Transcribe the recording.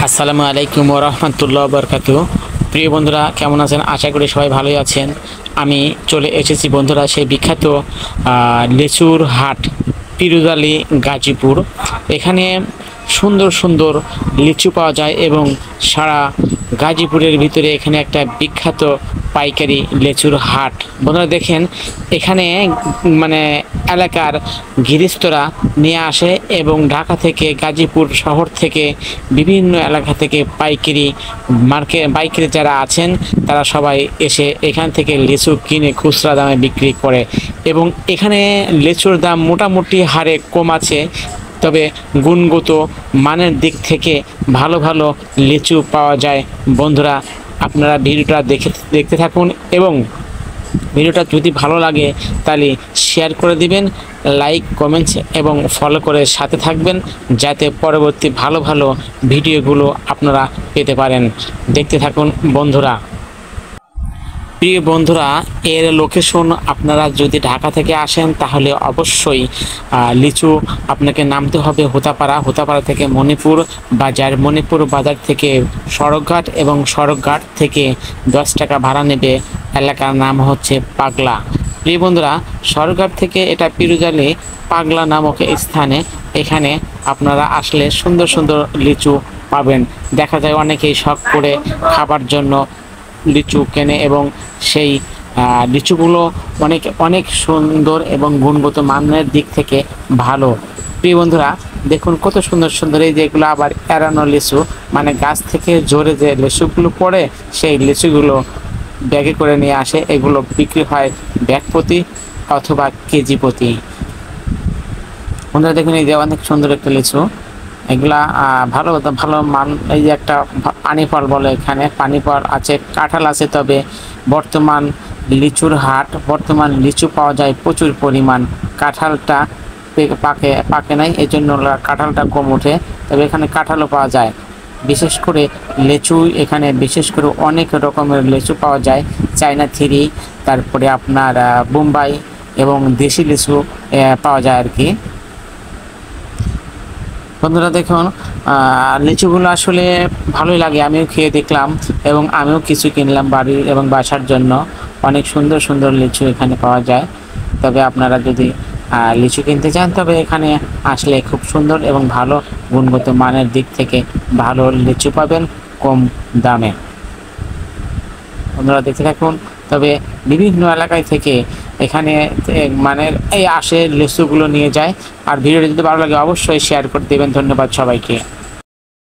আসসালামু আলাইকুম ওয়া রাহমাতুল্লাহি ওয়া বারাকাতুহু। প্রিয় বন্ধুরা, কেমন আছেন? আশা করি সবাই ভালোই আছেন। আমি চলে এসেছি বন্ধুরা সেই বিখ্যাত লেচুর হাট, পিরুজালি, গাজীপুর। এখানে সুন্দর সুন্দর লিচু পাওয়া যায় এবং সারা গাজীপুরের ভিতরে এখানে একটা বিখ্যাত পাইকারি লেচুর হাট। বন্ধুরা দেখেন, এখানে মানে এলাকার গৃহস্থরা নিয়ে আসে এবং ঢাকা থেকে, গাজীপুর শহর থেকে, বিভিন্ন এলাকা থেকে পাইকারি যারা আছেন তারা সবাই এসে এখান থেকে লিচু কিনে খুচরা দামে বিক্রি করে এবং এখানে লিচুর দাম মোটামুটি হারে কম আছে, তবে গুণগত মানের দিক থেকে ভালো ভালো লিচু পাওয়া যায়। বন্ধুরা, আপনারা ভিডিওটা দেখতে থাকুন এবং ভিডিওটা যদি ভালো লাগে তাহলে শেয়ার করে দিবেন, লাইক, কমেন্টস এবং ফলো করে সাথে থাকবেন, যাতে পরবর্তী ভালো ভালো ভিডিওগুলো আপনারা পেতে পারেন। দেখতে থাকুন বন্ধুরা। প্রিয় বন্ধুরা, এর লোকেশন আপনারা যদি ঢাকা থেকে আসেন তাহলে অবশ্যই লিচু আপনাকে নামতে হবে হোতাপাড়া থেকে মণিপুর বাজার থেকে সড়কঘাট, এবং সড়কঘাট থেকে 10 টাকা ভাড়া নেবে। এলাকার নাম হচ্ছে পাগলা। প্রিয় বন্ধুরা, সড়কঘাট থেকে এটা পিরুজালি পাগলা নামক স্থানে। এখানে আপনারা আসলে সুন্দর সুন্দর লিচু পাবেন। দেখা যায় অনেকেই শখ করে খাবার জন্য লিচু কেনে এবং সেই লিচুগুলো অনেক সুন্দর এবং গুণগত মানের দিক থেকে ভালো। প্রিয় বন্ধুরা, দেখুন কত সুন্দর সুন্দর এই যেগুলো আবার এড়ানো লিচু, মানে গাছ থেকে ঝরে যে লিচুগুলো পড়ে সেই লিচুগুলো ব্যাগে করে নিয়ে আসে। এগুলো বিক্রি হয় ব্যাগ প্রতি অথবা কেজি প্রতি। বন্ধুরা দেখুন, এই যে অনেক সুন্দর একটা লিচু, এগুলা ভালো ভালো মান। এই যে একটা পানি ফল বলে, এখানে পানি ফল আছে, কাঁঠাল আছে, তবে বর্তমান লিচুর হাট, বর্তমান লিচু পাওয়া যায় প্রচুর পরিমাণ। কাঁঠালটা পাকে নাই, এই জন্য কাঁঠালটা কম ওঠে, তবে এখানে কাঁঠালও পাওয়া যায়। বিশেষ করে লিচু, এখানে বিশেষ করে অনেক রকমের লিচু পাওয়া যায়। চায়না থ্রি, তারপরে আপনার বোম্বাই এবং দেশি লিচু পাওয়া যায় আর কি। বন্ধুরা দেখুন, লিচুগুলো আসলে ভালোই লাগে, আমিও খেয়ে দেখলাম এবং আমিও কিছু কিনলাম বাড়ি এবং বাসার জন্য। অনেক সুন্দর সুন্দর লিচু এখানে পাওয়া যায়। তবে আপনারা যদি লিচু কিনতে চান তবে এখানে আসলে খুব সুন্দর এবং ভালো গুণগত মানের দিক থেকে ভালো লিচু পাবেন কম দামে। বন্ধুরা দেখতে থাকুন। তবে বিভিন্ন এলাকায় থেকে এখানে মানে এই আসে লিচুগুলো নিয়ে যায়। আর ভিডিওটি যদি ভালো লাগে অবশ্যই শেয়ার করে দেবেন। ধন্যবাদ সবাইকে।